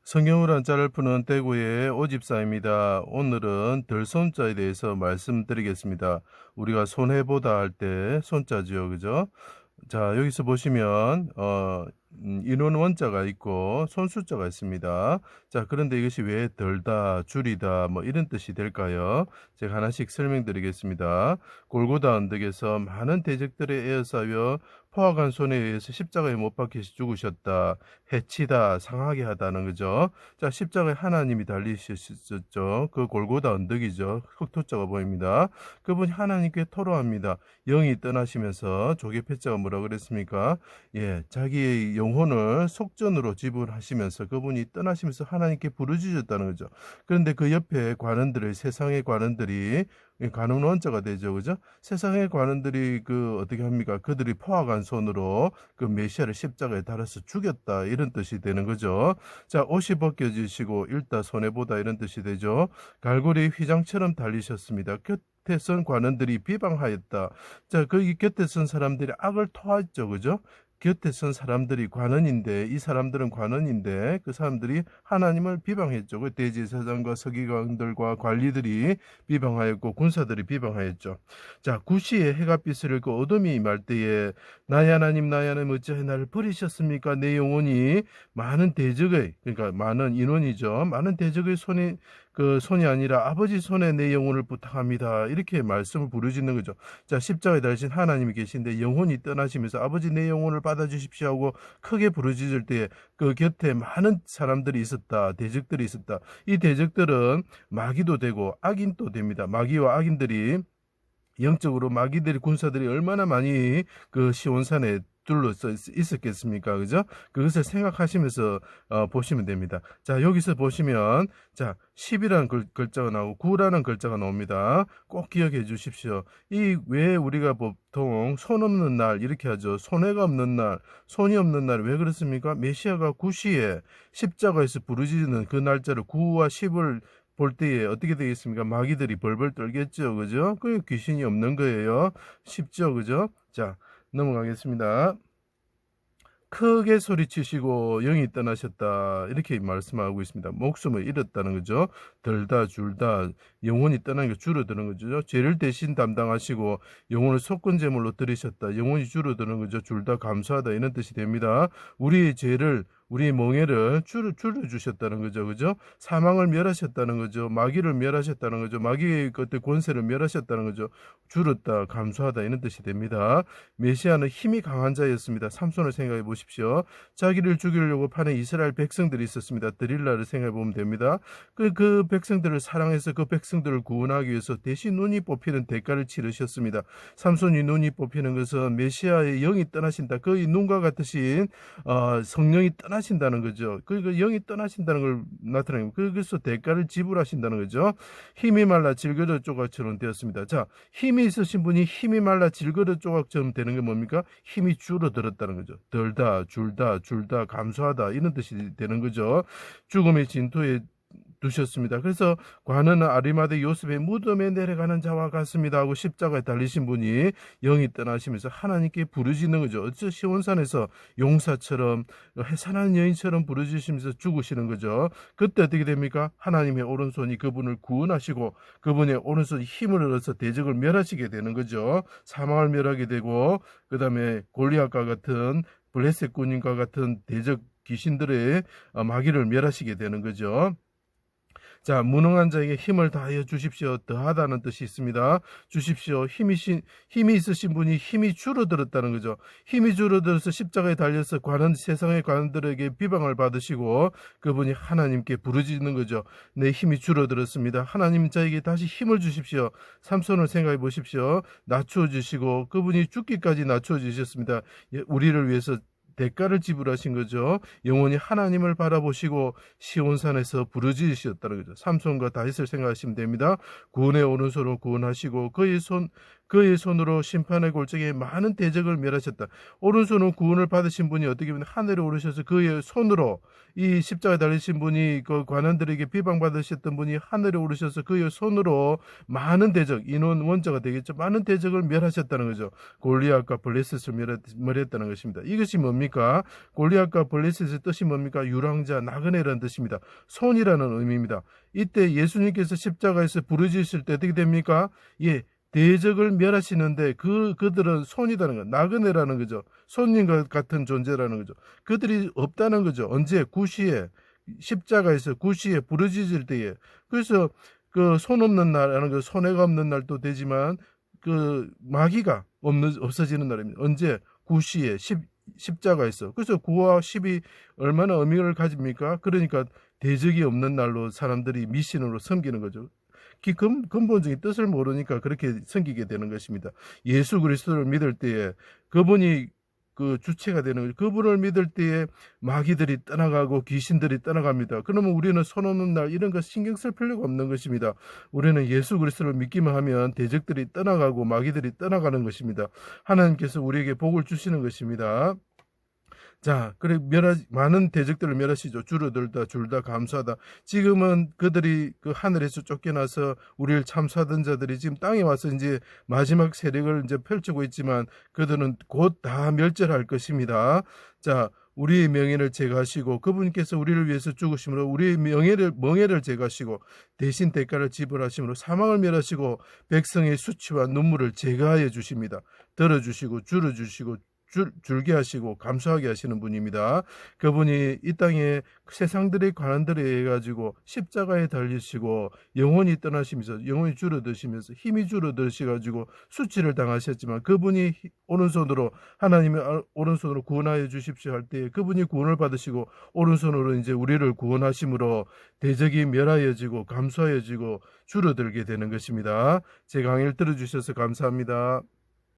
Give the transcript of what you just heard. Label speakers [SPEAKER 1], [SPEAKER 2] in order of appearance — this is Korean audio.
[SPEAKER 1] 성경으로 한자를 푸는 대구의 오집사입니다. 오늘은 들손자에 대해서 말씀드리겠습니다. 우리가 손해보다 할 때 손자지요, 그죠? 자, 여기서 보시면 인원 원자가 있고 손수자가 있습니다. 자, 그런데 이것이 왜 덜다, 줄이다 뭐 이런 뜻이 될까요? 제가 하나씩 설명드리겠습니다. 골고다 언덕에서 많은 대적들에 에워싸여 포악한 손에 의해서 십자가에 못 박히시 죽으셨다. 해치다, 상하게 하다는 거죠. 자, 십자가에 하나님이 달리셨죠. 그 골고다 언덕이죠. 흑토자가 보입니다. 그분이 하나님께 토로합니다. 영이 떠나시면서 조개 패자가 뭐라 그랬습니까? 예, 자기의 영혼을 속전으로 지불하시면서 그분이 떠나시면서 하나님께 부르짖었다는 거죠. 그런데 그 옆에 관원들의 세상의 관원들이 관원 원자가 되죠, 그죠? 세상의 관원들이 어떻게 합니까? 그들이 포악한 손으로 그 메시아를 십자가에 달아서 죽였다 이런 뜻이 되는 거죠. 자, 옷이 벗겨지시고 일다 손해보다 이런 뜻이 되죠. 갈고리 휘장처럼 달리셨습니다. 곁에 선 관원들이 비방하였다. 자, 이 곁에 선 사람들이 악을 토했죠, 그죠? 곁에 선 사람들이 관원인데, 이 사람들은 관원인데, 그 사람들이 하나님을 비방했죠. 그 대제사장과 서기관들과 관리들이 비방하였고, 군사들이 비방하였죠. 자, 구시에 해가 빛을 그 어둠이 임할 때에, 나의 하나님, 나의 하나님, 어찌하여 나를 버리셨습니까? 내 영혼이 많은 대적의, 그러니까 많은 인원이죠. 많은 대적의 손이 아니라 아버지 손에 내 영혼을 부탁합니다. 이렇게 말씀을 부르짖는 거죠. 자, 십자가에 달리신 하나님이 계신데 영혼이 떠나시면서 아버지 내 영혼을 받아주십시오 하고 크게 부르짖을 때에 그 곁에 많은 사람들이 있었다. 대적들이 있었다. 이 대적들은 마귀도 되고 악인도 됩니다. 마귀와 악인들이 영적으로 마귀들이 군사들이 얼마나 많이 그 시온산에 둘러서 있었겠습니까? 그죠? 그것을 생각하시면서 보시면 됩니다. 자, 여기서 보시면 자, 10이라는 글자가 나오고 9라는 글자가 나옵니다. 꼭 기억해 주십시오. 이 왜 우리가 보통 손 없는 날 이렇게 하죠. 손해가 없는 날, 손이 없는 날 왜 그렇습니까? 메시아가 구시에 십자가에서 부르짖는 그 날짜를 9와 10을 볼 때에 어떻게 되겠습니까? 마귀들이 벌벌 떨겠죠. 그죠? 그 귀신이 없는 거예요. 쉽죠. 그죠? 자, 넘어가겠습니다. 크게 소리치시고 영이 떠나셨다 이렇게 말씀하고 있습니다. 목숨을 잃었다는 거죠. 덜다 줄다 영혼이 떠나는 게 줄어드는 거죠. 죄를 대신 담당하시고 영혼을 속건제물로 들이셨다. 영혼이 줄어드는 거죠. 줄다 감수하다 이런 뜻이 됩니다. 우리의 죄를 우리의 멍에를 줄여주셨다는 거죠. 그죠? 사망을 멸하셨다는 거죠. 마귀를 멸하셨다는 거죠. 마귀의 그때 권세를 멸하셨다는 거죠. 줄었다, 감수하다 이런 뜻이 됩니다. 메시아는 힘이 강한 자였습니다. 삼손을 생각해 보십시오. 자기를 죽이려고 파는 이스라엘 백성들이 있었습니다. 드릴라를 생각해 보면 됩니다. 그 백성들을 사랑해서 그 백성들을 구원하기 위해서 대신 눈이 뽑히는 대가를 치르셨습니다. 삼손이 눈이 뽑히는 것은 메시아의 영이 떠나신다. 그 눈과 같으신 성령이 떠나신다는 거죠. 그 영이 떠나신다는 걸 나타내고 그래서 대가를 지불하신다는 거죠. 힘이 말라 질그릇 조각처럼 되었습니다. 자, 힘이 있으신 분이 힘이 말라 질그릇 조각처럼 되는 게 뭡니까? 힘이 줄어들었다는 거죠. 덜다, 줄다, 감수하다 이런 뜻이 되는 거죠. 죽음의 진토에 두셨습니다. 그래서 관은 아리마대 요셉의 무덤에 내려가는 자와 같습니다 하고 십자가에 달리신 분이 영이 떠나시면서 하나님께 부르짖는 거죠. 어째 시온산에서 용사처럼 해산한 여인처럼 부르짖으면서 죽으시는 거죠. 그때 어떻게 됩니까? 하나님의 오른손이 그분을 구원하시고 그분의 오른손이 힘을 얻어서 대적을 멸하시게 되는 거죠. 사망을 멸하게 되고 그 다음에 골리앗과 같은 블레셋 군인과 같은 대적 귀신들의 마귀를 멸하시게 되는 거죠. 자, 무능한 자에게 힘을 다하여 주십시오. 더하다는 뜻이 있습니다. 주십시오. 힘이 있으신 분이 힘이 줄어들었다는 거죠. 힘이 줄어들어서 십자가에 달려서 세상의 관원들에게 비방을 받으시고 그분이 하나님께 부르짖는 거죠. 내 힘이 줄어들었습니다. 하나님 저에게 다시 힘을 주십시오. 삼손을 생각해 보십시오. 낮추어 주시고 그분이 죽기까지 낮추어 주셨습니다. 우리를 위해서 대가를 지불하신 거죠. 영원히 하나님을 바라보시고 시온산에서 부르짖으셨다는 거죠. 삼손과 다윗을 생각하시면 됩니다. 구원의 오른손으로 구원하시고 그의 손으로 심판의 골짜기에 많은 대적을 멸하셨다. 오른손으로 구원을 받으신 분이 어떻게 보면 하늘에 오르셔서 그의 손으로 이 십자가에 달리신 분이 그 관원들에게 비방받으셨던 분이 하늘에 오르셔서 그의 손으로 많은 대적, 인원 원자가 되겠죠. 많은 대적을 멸하셨다는 거죠. 골리앗과 블레셋을 멸했다는 것입니다. 이것이 뭡니까? 뭡니까? 골리앗과 블레셋의 뜻이 뭡니까? 유랑자, 나그네라는 뜻입니다. 손이라는 의미입니다. 이때 예수님께서 십자가에서 부르짖으실 때 어떻게 됩니까? 예, 대적을 멸하시는데 그들은 손이라는 거, 나그네라는 거죠. 손님과 같은 존재라는 거죠. 그들이 없다는 거죠. 언제? 구시에, 십자가에서 구시에 부르짖을 때에. 그래서 그 손 없는 날이라는 거, 손해가 없는 날도 되지만 그 마귀가 없어지는 날입니다. 언제? 구시에, 십자가에서. 그래서 9와 10이 얼마나 의미를 가집니까? 그러니까 대적이 없는 날로 사람들이 미신으로 섬기는 거죠. 근본적인 뜻을 모르니까 그렇게 섬기게 되는 것입니다. 예수 그리스도를 믿을 때에 그분이 그 주체가 되는 거죠. 그분을 믿을 때에 마귀들이 떠나가고 귀신들이 떠나갑니다. 그러면 우리는 손 없는 날 이런 거 신경 쓸 필요가 없는 것입니다. 우리는 예수 그리스도를 믿기만 하면 대적들이 떠나가고 마귀들이 떠나가는 것입니다. 하나님께서 우리에게 복을 주시는 것입니다. 자, 그래 많은 대적들을 멸하시죠. 줄다 감수하다. 지금은 그들이 그 하늘에서 쫓겨나서 우리를 참수하던 자들이 지금 땅에 와서 이제 마지막 세력을 이제 펼치고 있지만 그들은 곧 다 멸절할 것입니다. 자, 우리의 명예를 제거하시고 그분께서 우리를 위해서 죽으심으로 우리의 멍에를 제거하시고 대신 대가를 지불하심으로 사망을 멸하시고 백성의 수치와 눈물을 제거하여 주십니다. 들어주시고 줄여주시고 줄게 하시고 감수하게 하시는 분입니다. 그분이 이 땅에 세상들의 관한들에 해가지고 십자가에 달리시고 영혼이 떠나시면서 영혼이 줄어드시면서 힘이 줄어드시가지고 수치를 당하셨지만 그분이 오른손으로 하나님의 오른손으로 구원하여 주십시오 할 때 그분이 구원을 받으시고 오른손으로 이제 우리를 구원하심으로 대적이 멸하여지고 감수하여지고 줄어들게 되는 것입니다. 제 강의를 들어주셔서 감사합니다.